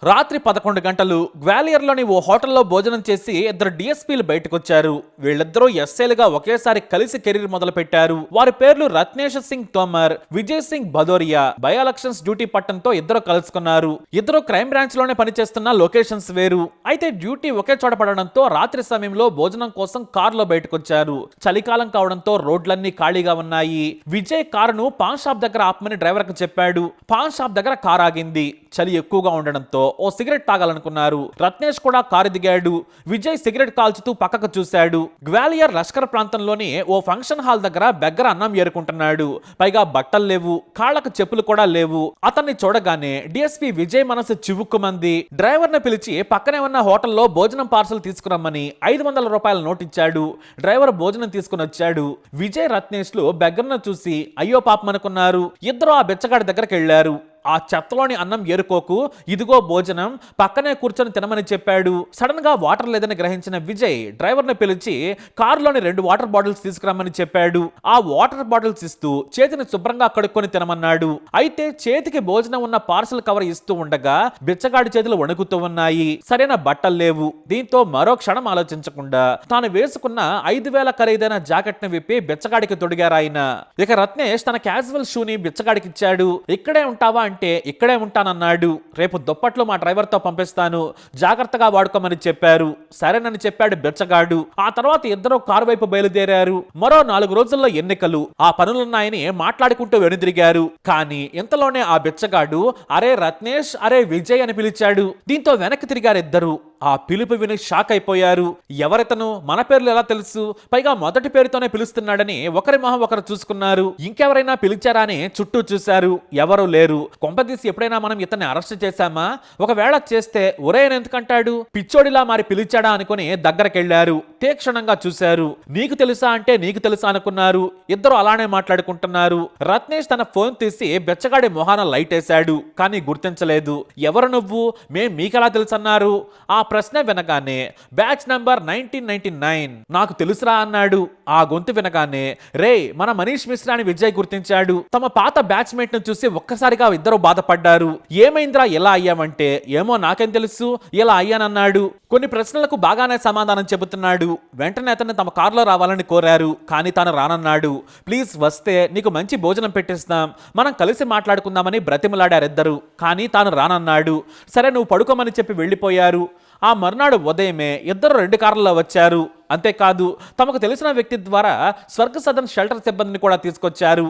రాత్రి 11 గంటలు గ్వాలియర్లోని ఓ హోటల్లో భోజనం చేసి ఇద్దరు డిఎస్పీలు బయటకొచ్చారు. వీళ్ళిద్దరూ ఎస్ఐలుగా ఒకేసారి కలిసి కెరీర్ మొదలుపెట్టారు. వారి పేర్లు Ratnesh Singh Tomar, Vijay Singh Bhadoria. By elections duty పట్టంతో ఇద్దరు కలుసుకున్నారు. ఇద్దరు క్రైమ్ బ్రాంచ్ లోనే పనిచేస్తున్న లొకేషన్స్ వేరు. అయితే డ్యూటీ ఒకే చోట పడడంతో రాత్రి సమయంలో భోజనం కోసం కారులో బయటకొచ్చారు. చలికాలం కావడంతో రోడ్లన్నీ ఖాళీగా ఉన్నాయి. విజయ్ కారును పాన్ షాప్ దగ్గర ఆపమని డ్రైవర్ కు చెప్పాడు. పాన్ షాప్ దగ్గర కారు ఆగింది. చలి ఎక్కువగా ఉండడంతో ఓ సిగరెట్ తాగాలనుకున్నారు. రత్నేష్ కూడా కారు దిగాడు. విజయ్ సిగరెట్ కాల్చుతూ పక్కకు చూశాడు. గ్వాలియర్ లష్కర్ ప్రాంతంలోని ఓ ఫంక్షన్ హాల్ దగ్గర బెగ్గర అన్నం ఏరుకుంటున్నాడు. పైగా బట్టలు లేవు, కాళ్లకు చెప్పులు కూడా లేవు. అతన్ని చూడగానే డిఎస్పీ విజయ్ మనసు చివుక్కుమంది. డ్రైవర్ ని పిలిచి పక్కనే ఉన్న హోటల్లో భోజనం పార్సల్ తీసుకురమ్మని 500 రూపాయల నోట్ ఇచ్చాడు. డ్రైవర్ భోజనం తీసుకుని వచ్చాడు. విజయ్ రత్నేష్ లు బెగ్గర్ను చూసి అయ్యో పాపం అనుకున్నారు. ఇద్దరు ఆ బెచ్చగాడి దగ్గరికి వెళ్లారు. ఆ చెత్తలోని అన్నం ఏరుకోకు, ఇదిగో భోజనం, పక్కనే కూర్చొని తినమని చెప్పాడు. సడన్ గా వాటర్ లేదని గ్రహించిన విజయ్ డ్రైవర్ ని పిలిచి కారులోని 2 వాటర్ బాటిల్స్ తీసుకురమ్మని చెప్పాడు. ఆ వాటర్ బాటిల్స్ ఇస్తూ చేతిని శుభ్రంగా కడుక్కొని తినమన్నాడు. అయితే చేతికి భోజనం ఉన్న పార్సల్ కవర్ ఇస్తూ ఉండగా బిచ్చగాడి చేతులు వణుకుతూ ఉన్నాయి. సరైన బట్టలు లేవు. దీంతో మరో క్షణం ఆలోచించకుండా తాను వేసుకున్న 5,000 ఖరీదైన జాకెట్ ని విప్పి బిచ్చగాడికి తొడిగారాయన. ఇక రత్నేష్ తన క్యాజువల్ షూని బిచ్చగాడికి ఇచ్చాడు. ఇక్కడే ఉంటావా అంటే ఇక్కడే ఉంటానన్నాడు. రేపు దుప్పట్లు మా డ్రైవర్ తో పంపిస్తాను, జాగ్రత్తగా వాడుకోమని చెప్పారు. సరేనని చెప్పాడు బిచ్చగాడు. ఆ తర్వాత ఇద్దరు కారు వైపు బయలుదేరారు. మరో 4 రోజుల్లో ఎన్నికలు. ఆ పనులున్నాయని మాట్లాడుకుంటూ వెనుదిరిగారు. కానీ ఇంతలోనే ఆ బిచ్చగాడు అరే రత్నేష్, అరే విజయ్ అని పిలిచాడు. దీంతో వెనక్కి తిరిగారిద్దరు. ఆ పిలుపు విని షాక్ అయిపోయారు. ఎవరితను, మన పేర్లు ఎలా తెలుసు, పైగా మొదటి పేరుతోనే పిలుస్తున్నాడని ఒకరి మొహం ఒకరు చూసుకున్నారు. ఇంకెవరైనా పిలిచారా అని చుట్టూ చూశారు. ఎవరూ లేరు. కొంపదీసి ఎప్పుడైనా మనం ఇతన్ని అరెస్ట్ చేశామా? ఒకవేళ చేస్తే ఒరేయని ఎందుకంటాడు, పిచ్చోడిలా మారి పిలిచాడా అనుకుని దగ్గరకెళ్లారు. తీక్షణంగా చూశారు. నీకు తెలుసా అంటే నీకు తెలుసా అనుకున్నారు. ఇద్దరు అలానే మాట్లాడుకుంటున్నారు. రత్నేష్ తన ఫోన్ తీసి బెచ్చగాడి మొహాన లైట్ వేశాడు. కానీ గుర్తించలేదు. ఎవరు నువ్వు, మేం మీకెలా తెలుసన్నారు. ఆ ప్రశ్న వినగానే బ్యాచ్ నంబర్ 1999 నాకు తెలుసురా అన్నాడు. ఆ గొంతు వినగానే రే మన మనీష్ మిశ్రా అని విజయ్ గుర్తించాడు. తమ పాత బ్యాచ్ మేట్ ను చూసి ఒక్కసారిగా ఇద్దరు బాధపడ్డారు. ఏమైందిరా ఎలా అయ్యామంటే ఏమో నాకేం తెలుసు, ఇలా అయ్యానన్నాడు. కొన్ని ప్రశ్నలకు బాగానే సమాధానం చెబుతున్నాడు. వెంటనే అతన్ని తమ కారులో రావాలని కోరారు. కానీ తాను రానన్నాడు. ప్లీజ్ వస్తే నీకు మంచి భోజనం పెట్టిస్తాం, మనం కలిసి మాట్లాడుకుందామని బ్రతిమలాడారిద్దరు. కానీ తాను రానన్నాడు. సరే నువ్వు పడుకోమని చెప్పి వెళ్ళిపోయారు. ఆ మర్నాడు ఉదయమే ఇద్దరు 2 కార్లలో వచ్చారు. అంతేకాదు తమకు తెలిసిన వ్యక్తి ద్వారా స్వర్గ సదన్ షెల్టర్ సిబ్బందిని కూడా తీసుకొచ్చారు.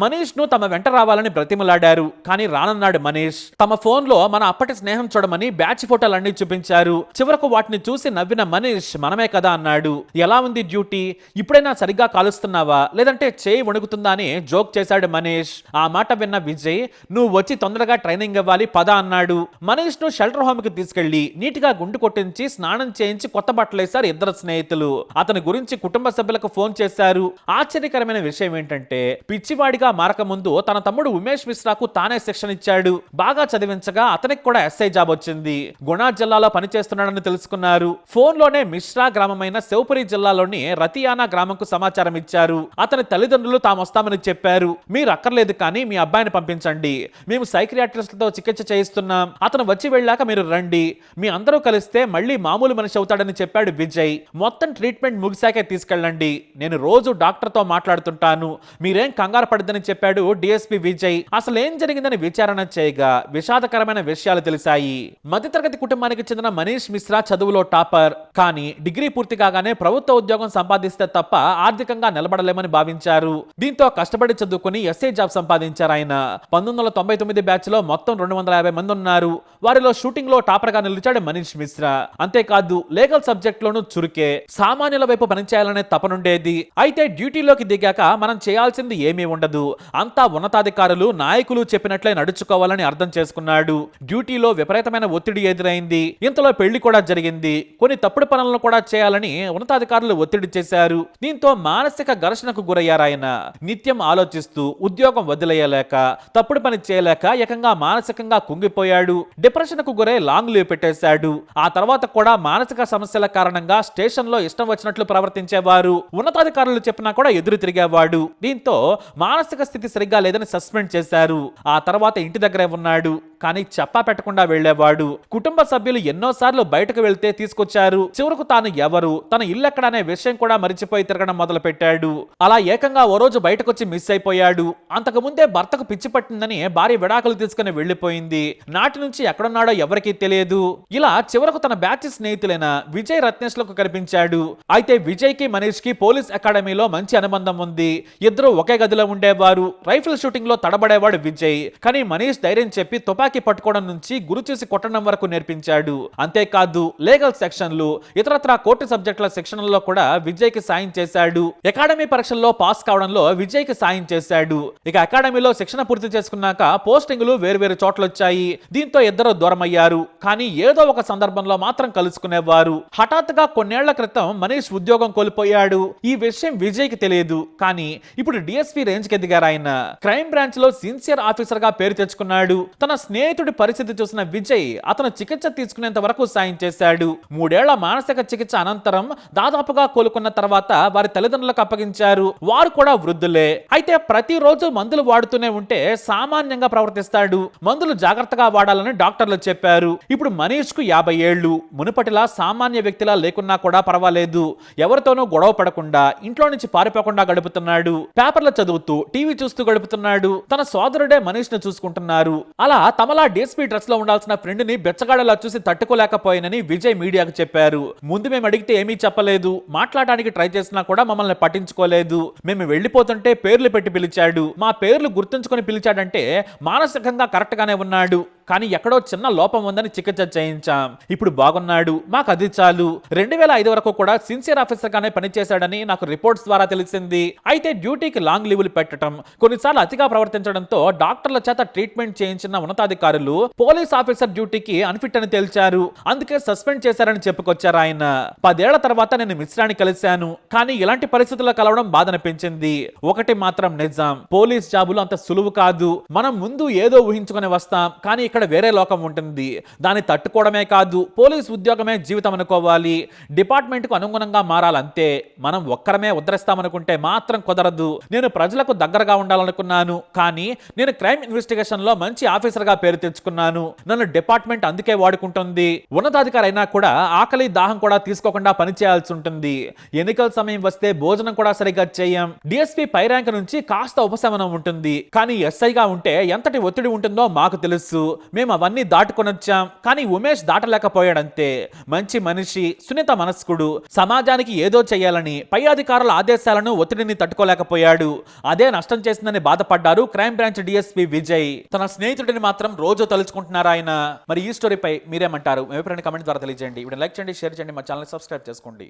మనీష్ ను తమ వెంట రావాలని బ్రతిమలాడారు. కానీ రానన్నాడు మనీష్. తమ ఫోన్ లో మన అప్పటి స్నేహం చూడమని బ్యాచ్ ఫోటోలన్నీ చూపించారు. చివరకు వాటిని చూసి నవ్విన మనీష్ మనమే కదా అన్నాడు. ఎలా ఉంది డ్యూటీ, ఇప్పుడైనా సరిగ్గా కాలుస్తున్నావా లేదంటే చేయి వణుకుతుందా అని జోక్ చేశాడు మనీష్. ఆ మాట విన్న విజయ్ నువ్వు వచ్చి తొందరగా ట్రైనింగ్ ఇవ్వాలి పద అన్నాడు. మనీష్ ను షెల్టర్ హోమ్ కి తీసుకెళ్లి నీటిగా గుండు కొట్టించి స్నానం చేయించి కొత్త బట్టలేశారు ఇద్దరు స్నేహితులు. అతని గురించి కుటుంబ సభ్యులకు ఫోన్ చేశారు. ఆశ్చర్యకరమైన విషయం ఏంటంటే పిచ్చివాడిగా మారక ముందు తన తమ్ముడు ఉమేష్ మిశ్రాకు తానే శిక్షణ ఇచ్చాడు. బాగా చదివించగా అతనికి కూడా ఎస్ఐ జాబ్ వచ్చింది. గుణా జిల్లాలో పనిచేస్తున్నాడని తెలుసుకున్నారు. ఫోన్ లోనే మిశ్రా గ్రామమైన శివపురి జిల్లాలోని రతియానా గ్రామంకు సమాచారం ఇచ్చారు. అతని తల్లిదండ్రులు తాము వస్తామని చెప్పారు. మీరు అక్కర్లేదు కానీ మీ అబ్బాయిని పంపించండి, మేము సైకియాట్రిస్టులతో చికిత్స చేయిస్తున్నాం, అతను వచ్చి వెళ్ళాక మీరు రండి, మీ అందరూ కలిస్తే మళ్ళీ మామూలు మనిషి అవుతాడని చెప్పాడు విజయ్. మొత్తం ట్రీట్మెంట్ ముగిశాకే తీసుకెళ్ళండి, నేను రోజు డాక్టర్ తో మాట్లాడుతుంటాను, మీరేం కంగారు పడద్దని చెప్పాడు డిఎస్పీ విజయ్. అసలు ఏం జరిగిందని విచారణ చేయగా విషాదకరమైన విషయాలు తెలిసాయి. మధ్యతరగతి కుటుంబానికి చెందిన మనీష్ మిశ్రా చదువులో టాపర్. కానీ డిగ్రీ పూర్తి కాగానే ప్రభుత్వ ఉద్యోగం సంపాదిస్తే తప్ప ఆర్థికంగా నిలబడలేమని భావించారు. దీంతో కష్టపడి చదువుకుని ఎస్ఐ జాబ్ సంపాదించారు ఆయన. 1999 బ్యాచ్ లో మొత్తం 250 మంది ఉన్నారు. వారిలో షూటింగ్ లో టాపర్ గా నిలిచాడు మనీష్ మిశ్రా. అంతేకాదు లీగల్ సబ్జెక్ట్ లోను చురుకే. సామాన్యుల వైపు పనిచేయాలనే తపనుండేది. అయితే డ్యూటీలోకి దిగాక మనం చేయాల్సింది ఏమీ ఉండదు, అంతా ఉన్నతాధికారులు నాయకులు చెప్పినట్లే నడుచుకోవాలని అర్థం చేసుకున్నాడు. డ్యూటీలో విపరీతమైన ఒత్తిడి ఎదురైంది. ఇంతలో పెళ్లి కూడా జరిగింది. కొన్ని తప్పుడు పనులను కూడా చేయాలని ఉన్నతాధికారులు ఒత్తిడి చేశారు. దీంతో మానసిక ఘర్షణకు గురయ్యారు ఆయన. నిత్యం ఆలోచిస్తూ ఉద్యోగం వదిలేయలేక, తప్పుడు పని చేయలేక ఏకంగా మానసికంగా కుంగిపోయాడు. డిప్రెషన్ కు గురై లాంగ్ లీవ్ పెట్టేశాడు. ఆ తర్వాత కూడా మానసిక సమస్యల కారణంగా స్టేషన్ లో ఇష్టం వచ్చినట్లు ప్రవర్తించేవారు. ఉన్నతాధికారులు చెప్పినా కూడా ఎదురు తిరిగేవాడు. దీంతో మానసిక స్థితి సరిగ్గా లేదని సస్పెండ్ చేశారు. ఆ తర్వాత ఇంటి దగ్గరే ఉన్నాడు. కానీ చెప్పా పెట్టకుండా వెళ్లేవాడు. కుటుంబ సభ్యులు ఎన్నోసార్లు బయటకు వెళ్తే తీసుకొచ్చారు. చివరకు తాను ఎవరు, తన ఇల్లు ఎక్కడ అనే విషయం కూడా మరిచిపోయి తిరగడం మొదలు పెట్టాడు. అలా ఏకంగా ఓ రోజు బయటకొచ్చి మిస్ అయిపోయాడు. అంతకు ముందే భర్తకు పిచ్చి పట్టిందని భార్య విడాకులు తీసుకుని వెళ్లిపోయింది. నాటి నుంచి ఎక్కడున్నాడో ఎవరికీ తెలియదు. ఇలా చివరకు తన బ్యాచ్ స్నేహితులైన విజయ్, రత్నేష్ లకు కనిపించాడు. అయితే విజయ్ కి మనీష్ కి పోలీస్ అకాడమీలో మంచి అనుబంధం ఉంది. ఇద్దరు ఒకే గదిలో ఉండేవారు. రైఫిల్ షూటింగ్ లో తడబడేవాడు విజయ్. కానీ మనీష్ ధైర్యం చెప్పి తుపాకీ పట్టుకోవడం నుంచి గురి చూసి కొట్టడం వరకు నేర్పించాడు. అంతేకాదు లీగల్ సెక్షన్లు, ఇతరత్రా కోర్టు సబ్జెక్టుల సెక్షన్లలో కూడా విజయ్ కి సాయం చేశాడు. అకాడమీ పరీక్షల్లో పాస్ కావడంలో విజయ్ కి సాయం చేశాడు. ఇక అకాడమీలో శిక్షణ పూర్తి చేసుకున్నాక పోస్టింగులు వేరువేరు చోట్లొచ్చాయి. దీంతో ఇద్దరు దూరమయ్యారు. కానీ ఏదో ఒక సందర్భంలో మాత్రం కలుసుకునేవారు. హఠాత్తుగా కొన్నేళ్ల క్రితం మనీష్ ఉద్యోగం కోల్పోయాడు. ఈ విషయం విజయ్ కి తెలియదు. కానీ ఇప్పుడు డిఎస్పీ రేంజ్ కి ఎదిగారు ఆయన. క్రైమ్ బ్రాంచ్ లో సిన్సియర్ ఆఫీసర్ గా పేరు తెచ్చుకున్నాడు. తన స్నేహితుడి పరిస్థితి చూసిన విజయ్ అతను చికిత్స తీసుకునేంత వరకు సాయం చేశాడు. 3 ఏళ్ల మానసిక చికిత్స అనంతరం దాదాపుగా కోలుకున్న తర్వాత వారి తల్లిదండ్రులకు అప్పగించారు. వారు కూడా వృద్ధులే. అయితే ప్రతిరోజు మందులు వాడుతూనే ఉంటే సామాన్యంగా ప్రవర్తిస్తాడు. మందులు జాగ్రత్తగా వాడాలని డాక్టర్లు చెప్పారు. ఇప్పుడు మనీష్ కు 50 ఏళ్లు. మునుపటిలా సామాన్య వ్యక్తిలా లేకున్నా కూడా పర్వాలేదు. ఎవరితోనూ గొడవ పడకుండా, ఇంట్లో నుంచి పారిపోకుండా గడుపుతున్నాడు. పేపర్లు చదువుతూ, టీవీ చూస్తూ గడుపుతున్నాడు. తన సోదరుడే మనీష్ ను చూసుకుంటున్నారు. అలా తమలా డిఎస్పీ డ్రెస్ లో ఉండాల్సిన ఫ్రెండ్ ని బెచ్చగాడలా చూసి తట్టుకోలేకపోయినని విజయ్ మీడియాకు చెప్పారు. ముందు మేము అడిగితే ఏమీ చెప్పలేదు. మాట్లాడడానికి ట్రై చేసినా కూడా మమ్మల్ని పట్టించుకోలేదు. మేము వెళ్లిపోతుంటే పేర్లు పెట్టి పిలిచాడు. మా పేర్లు గుర్తుంచుకొని పిలిచాడంటే మానసికంగా కరెక్ట్ గానే ఉన్నాడు. కానీ ఎక్కడో చిన్న లోపం ఉందని చికిత్స చేయించాం. ఇప్పుడు బాగున్నాడు. మాకు అది చాలు. 2005 వరకు కూడా సిన్సియర్ ఆఫీసర్ గానే పనిచేశాడని నాకు రిపోర్ట్స్ ద్వారా తెలిసింది. అయితే డ్యూటీకి లాంగ్ లీవులు పెట్టడం, కొన్నిసార్లు అతిగా ప్రవర్తించడంతో డాక్టర్ల చేత ట్రీట్మెంట్ చేయించిన ఉన్నతాధికారులు పోలీస్ ఆఫీసర్ డ్యూటీకి అన్ఫిట్ అని తేల్చారు. అందుకే సస్పెండ్ చేశారని చెప్పుకొచ్చారు ఆయన. 10 ఏళ్ల తర్వాత నేను మిశ్రాని కలిశాను. కానీ ఇలాంటి పరిస్థితుల్లో కలవడం బాధనిపించింది. ఒకటి మాత్రం నిజం, పోలీస్ జాబులు అంత సులువు కాదు. మనం ముందు ఏదో ఊహించుకొని వస్తాం, కానీ ఇక్కడ వేరే లోకం ఉంటుంది. దాన్ని తట్టుకోవడమే కాదు, పోలీస్ ఉద్యోగమే జీవితం అనుకోవాలి. డిపార్ట్మెంట్ కు అనుగుణంగా మారాలంతే. మనం ఒక్కరమే ఉద్ధరిస్తామనుకుంటే మాత్రం కుదరదు. నేను ప్రజలకు దగ్గరగా ఉండాలనుకున్నాను. కానీ నేను క్రైమ్ ఇన్వెస్టిగేషన్ లో మంచి ఆఫీసర్ గా పేరు తెచ్చుకున్నాను. నన్ను డిపార్ట్మెంట్ అందుకే వాడుకుంటుంది. ఉన్నతాధికారి అయినా కూడా ఆకలి దాహం కూడా తీసుకోకుండా పనిచేయాల్సి ఉంటుంది. ఎన్నికల సమయం వస్తే భోజనం కూడా సరిగ్గా చేయం. డిఎస్పీ పై ర్యాంక్ నుంచి కాస్త ఉపశమనం ఉంటుంది. కానీ ఎస్ఐగా ఉంటే ఎంతటి ఒత్తిడి ఉంటుందో మాకు తెలుసు. మేము అవన్నీ దాటుకొనొచ్చాం. కానీ ఉమేష్ దాటలేకపోయాడంతే. మంచి మనిషి, సున్నిత మనస్కుడు. సమాజానికి ఏదో చేయాలని పై అధికారుల ఆదేశాలను, ఒత్తిడిని తట్టుకోలేకపోయాడు. అదే నష్టం చేసిందని బాధపడ్డారు క్రైమ్ బ్రాంచ్ డిఎస్పీ విజయ్. తన స్నేహితుడిని మాత్రం రోజు తలుచుకుంటున్నారు ఆయన. మరి ఈ స్టోరీపై మీరేమంటారు? మీ అభిప్రాయాన్ని కామెంట్ ద్వారా తెలియజేయండి. వీడియో లైక్ చేయండి, షేర్ చేయండి, మా ఛానల్ సబ్స్క్రైబ్ చేసుకోండి.